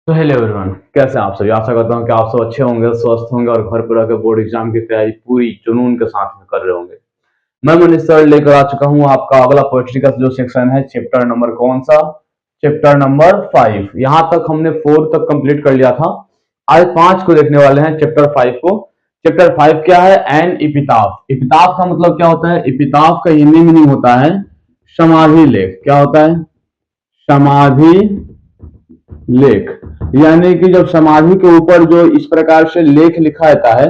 तो hello everyone, कैसे हैं आप सभी। आशा करता हूँ कि आप सब अच्छे होंगे, स्वस्थ होंगे और घर पर रहकर बोर्ड एग्जाम की तैयारी पूरी जुनून के साथ में कर रहे होंगे। मैं मनीष सर लेकर आ चुका हूँ आपका अगला पोएट्री का जो सेक्शन है। चैप्टर नंबर कौन सा? Chapter number 5। यहाँ तक हमने 4 तक कंप्लीट कर लिया था। आज 5 को देखने वाले हैं, चैप्टर 5 को। चैप्टर 5 क्या है? एन इपिताफ। इपिताफ का मतलब क्या होता है? इपिताफ का हिंदी मीनिंग होता है समाधि लेख। क्या होता है? समाधि लेख। यानी कि जब समाधि के ऊपर जो इस प्रकार से लेख लिखा जाता है,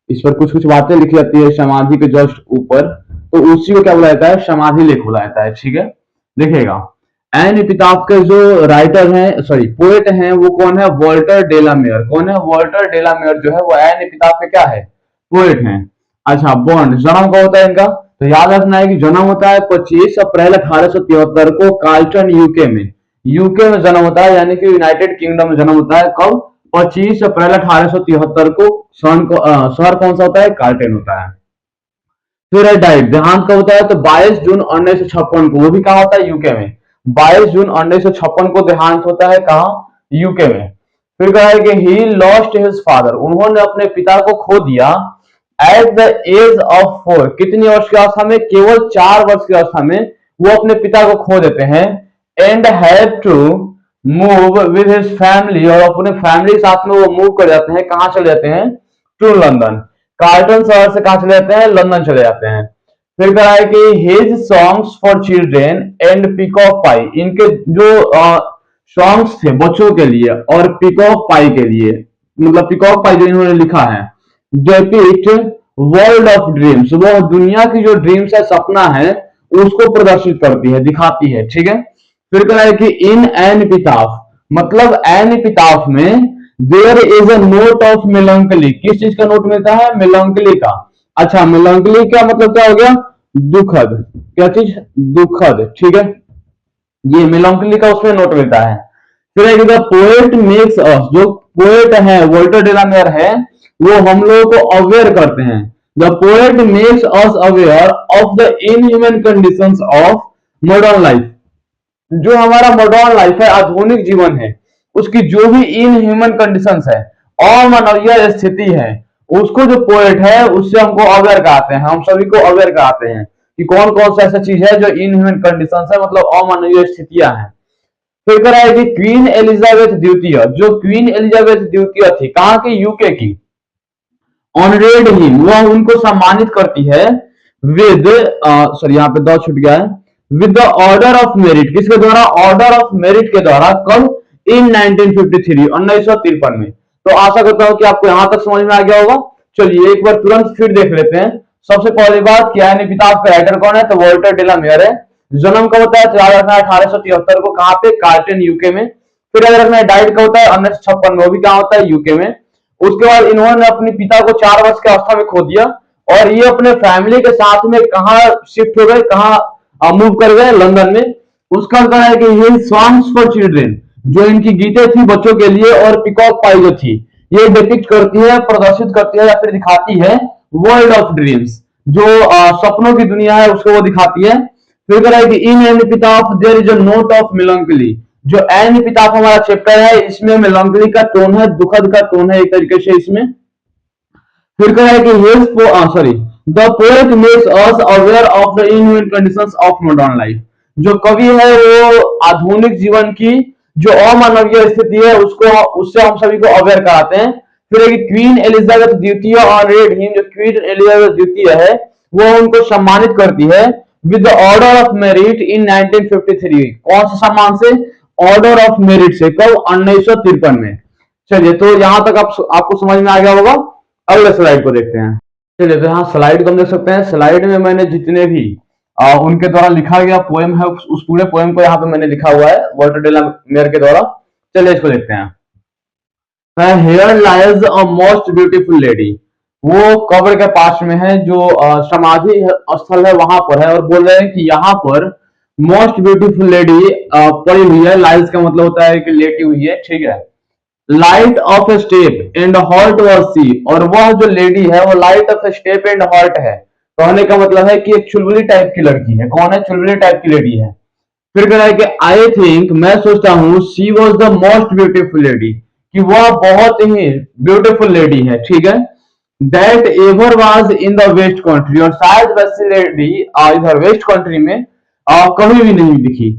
इस पर कुछ कुछ बातें लिखी जाती है समाधि के जस्ट ऊपर, तो उसी को क्या बोला जाता है? समाधि लेख बोला जाता है। ठीक है, देखिएगा। एन एपिटाफ के जो राइटर हैं, सॉरी पोएट हैं, वो कौन है? वॉल्टर डेलामेयर। कौन है? वॉल्टर डेलामेयर जो है वो एन एपिटाफ के क्या है? पोएट हैं। अच्छा, बॉन्ड जन्म का होता है इनका, तो याद रखना है कि जन्म होता है 25 अप्रैल 1873 को कार्ल्टन यूके में। यूके में जन्म होता है, यानी कि यूनाइटेड किंगडम में जन्म होता है। कब? 25 अप्रैल 1873 को। शहर कौन सा होता है? कार्ल्टन होता है। फिर है डाइट, देहांत कब होता है? तो 22 जून 1956 को। वो भी कहा होता है? यूके में। 22 जून 1956 को देहांत होता है। कहा? यूके में। फिर कहा है कि ही लॉस्ट हिज फादर, उन्होंने अपने पिता को खो दिया। एट द एज ऑफ 4, कितनी वर्ष की अवस्था में? केवल 4 वर्ष की अवस्था में वो अपने पिता को खो देते हैं। And have to move with his family, और अपने फैमिली के साथ में वो मूव कर जाते हैं। कहां चले जाते हैं? To London. कार्टन शहर से कहां चले जाते हैं? लंदन चले जाते हैं। फिर कहा है कि his songs for children and Peacock Pie, इनके जो सॉन्ग्स थे बच्चों के लिए और पीकॉक पाई के लिए, मतलब पीकॉक पाई जो इन्होंने लिखा है, डेपिक्ट वर्ल्ड ऑफ ड्रीम्स, वो दुनिया की जो ड्रीम्स है, सपना है, उसको प्रदर्शित करती है, दिखाती है। ठीक है। फिर कह रहा है कि इन एन एपिटाफ, मतलब एन एपिटाफ में there is a note of melancholy. किस चीज का नोट मिलता है? मेलंकली का। अच्छा, मेलंकली का मतलब क्या हो गया? दुखद। क्या चीज? दुखद। ठीक है, ये मेलंकली का उसमें नोट मिलता है। फिर एक द पोएट मेक्स अस, जो पोएट है वोल्टर डेलामेयर है, वो हम लोगों को अवेयर करते हैं। The poet makes us aware of the inhuman conditions of modern life. जो हमारा मॉडर्न लाइफ है, आधुनिक जीवन है, उसकी जो भी इन ह्यूमन कंडीशंस है, अमानवीय स्थिति है, उसको जो पोएट है उससे हमको अवेयर कराते हैं, हम सभी को अवेयर कराते हैं कि कौन कौन सा ऐसा चीज है जो इन ह्यूमन कंडीशंस है, मतलब अमानवीय स्थितियां हैं। फिर कह रहा है कि क्वीन एलिजाबेथ द्वितीय, जो क्वीन एलिजाबेथ द्वितीय थी, कहाँ की? यूके की। ऑनरेड हिम, वह उनको सम्मानित करती है विद, सॉरी यहाँ पे द छूट गया है, with the order of merit. किसके द्वारा? ऑर्डर ऑफ मेरिट के द्वारा। कब? इन 1953, 1953 में। तो आशा करता हूं कि आपको यहां तक समझ में आ गया होगा। चलिए एक बार तुरंत फिर देख लेते हैं। सबसे पहली बात, क्या है किताब का राइटर कौन है? तो वॉल्टर डेलामेयर है। जन्म कब होता है? तो याद रखना है 1873 को। कहां पे? कार्ल्टन यूके में। फिर याद रखना है डाइट कब होता है? 1956 में। वो भी कहां होता है? यूके में। उसके बाद इन्होंने अपने पिता को 4 वर्ष की अवस्था में खो दिया, और ये अपने फैमिली के साथ में कहा शिफ्ट हो गए? कहा मूव कर गए? लंदन में। उसका कहना है कि ये सॉन्ग्स फॉर चिल्ड्रेन, जो इनकी गीतें थी बच्चों के लिए, और पिकॉक पाई जो थी, ये डिपिक्ट करती है, प्रदर्शित करती है, या फिर दिखाती है वर्ल्ड ऑफ ड्रीम्स, जो सपनों की दुनिया है, उसको वो दिखाती है। फिर कह रहा है कि in an epitaph there is a note of melancholy, जो एन एपिटाफ हमारा चैप्टर है, इसमें मेलंकली का टोन है, दुखद का टोन है एक तरीके से इसमें। फिर कह रहा है कि his sorry the poet makes us aware of the inhuman conditions of modern life, जो कवि है वो आधुनिक जीवन की जो अमानवीय स्थिति है उसको, उससे हम सभी को अवेयर कराते हैं। फिर एक क्वीन एलिजाबेथ द्वितीय और रेड हिम, जो क्वीन एलिजाबेथ द्वितीय है वो उनको सम्मानित करती है with the order of merit in 1953। कौन से सम्मान से? ऑर्डर ऑफ मेरिट से। कब? 1953 में। चलिए, तो यहां तक आपको समझ में आ गया होगा। अगले स्लाइड को देखते हैं। चलिए, तो यहाँ स्लाइड को हम देख सकते हैं। स्लाइड में मैंने जितने भी उनके द्वारा लिखा गया पोएम है, उस पूरे पोएम को यहाँ पे मैंने लिखा हुआ है वॉल्टर डेलामेयर के द्वारा। चलिए इसको देखते हैं। Here lies a most beautiful lady, वो कब्र के पास में है, जो समाधि स्थल है वहां पर है, और बोल रहे हैं कि यहाँ पर मोस्ट ब्यूटीफुल लेडी पड़ी हुई है। लाइज का मतलब होता है कि लेटी हुई है। ठीक है। Light of a step and heart was she, और वह जो लेडी है वो light of a step and heart है। कहने का मतलब है कि एक चुलबुली टाइप की लड़की है। कौन है? चुलबुली टाइप की लेडी है। फिर कह रहा है कि आई थिंक, मैं सोचता हूँ, she was the most beautiful lady, कि वह बहुत ही ब्यूटीफुल लेडी है, ठीक है। That ever was in the west country, और शायद वैसी लेडी इधर वेस्ट कंट्री में कभी भी नहीं दिखी।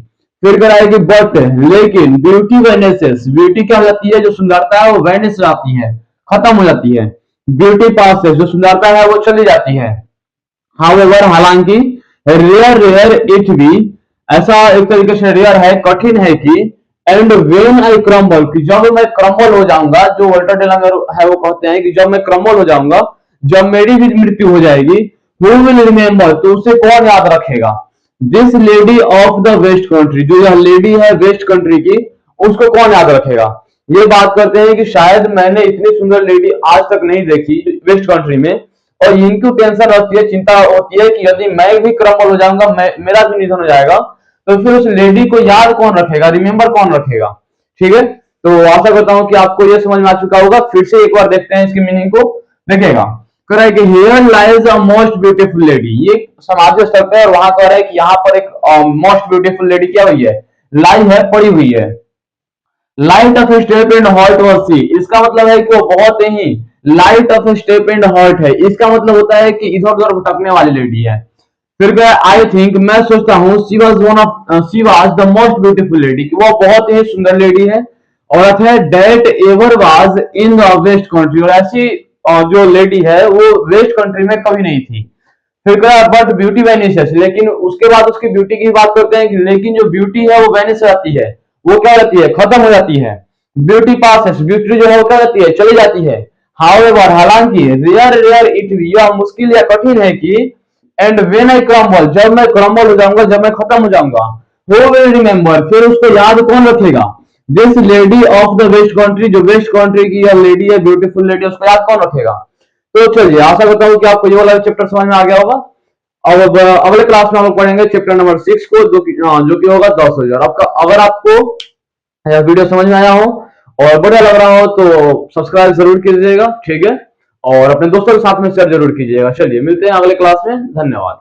फिर कह रहा है कि बट, लेकिन ब्यूटी वेनेसेस, ब्यूटी क्या हो जाती है, जो सुंदरता है वो वेनिस जाती है, खत्म हो जाती है। ब्यूटी पासेस, जो सुंदरता है वो चली जाती है। हाउएवर, हालांकि, रेयर रेयर इट बी, ऐसा एक तरीके से रेयर है, कठिन है कि, एंड वेन आई क्रम्बल, कि जब मैं क्रम्बल हो जाऊंगा, जो वोल्टर डेलांगर है वो कहते हैं कि जब मैं क्रम्बल हो जाऊंगा, जब मेरी भी मृत्यु हो जाएगी, हु विल रिमेम्बर, तो उसे कौन याद रखेगा, this lady of the west country, जो यह लेडी है वेस्ट कंट्री की, उसको कौन याद रखेगा। ये बात करते हैं कि शायद मैंने इतनी सुंदर लेडी आज तक नहीं देखी वेस्ट कंट्री में, और इनको टेंशन रहती है, चिंता होती है कि यदि मैं भी क्रम्बल हो जाऊंगा, मेरा भी निधन हो जाएगा, तो फिर उस लेडी को याद कौन रखेगा, रिमेम्बर कौन रखेगा। ठीक है, तो आशा करता हूं कि आपको यह समझ में आ चुका होगा। फिर से एक बार देखते हैं इसकी मीनिंग को, देखेगा। कह रहा है कि here lies a most beautiful lady, ये समाज स्तर पे है, और वहां कह रहा है कि यहाँ पर एक मोस्ट ब्यूटीफुल लेडी क्या हुई है, लाई है, पड़ी हुई है। Light of step and hot was she, इसका मतलब है कि वो बहुत ही light of step and hot है, इसका मतलब होता है कि इधर उधर भटकने वाली लेडी है। फिर क्या, आई थिंक, मैं सोचता हूँ, she was the most beautiful lady, कि वो बहुत ही सुंदर लेडी है, औरत है, that ever was in the west country, और ऐसी जो लेडी है वो वेस्ट कंट्री में कभी नहीं थी। फिर क्या, बट ब्यूटी वैनिशेस, लेकिन उसके बाद उसकी ब्यूटी की बात करते हैं कि लेकिन जो ब्यूटी है वो वैनिश जाती है, वो क्या रहती है, खत्म हो जाती है। ब्यूटी पासेस, ब्यूटी जो है वो क्या रहती है, चली जाती है। हाउएवर, हालांकि, रेयर रेयर इट, यह मुश्किल या कठिन है कि, एंड वेन आई क्रम्बल, जब मैं क्रम्बल हो जाऊंगा, जब मैं खत्म हो जाऊंगा, हु विल रिमेम्बर, फिर उसको याद कौन रखेगा, this lady of the west country, जो वेस्ट कंट्री की यह लेडी है, ब्यूटीफुल लेडी, उसको याद कौन रखेगा। तो चलिए, आशा करता हूँ कि आपको ये वाला चैप्टर समझ में आ गया होगा। अब अगले क्लास में हम लोग पढ़ेंगे चैप्टर नंबर 6 को, जो कि होगा 10,000। आपका, अगर आपको यह वीडियो समझ में आया हो और बढ़िया लग रहा हो तो सब्सक्राइब जरूर कीजिएगा, ठीक है, और अपने दोस्तों के साथ में शेयर जरूर कीजिएगा। चलिए, मिलते हैं अगले क्लास में, धन्यवाद।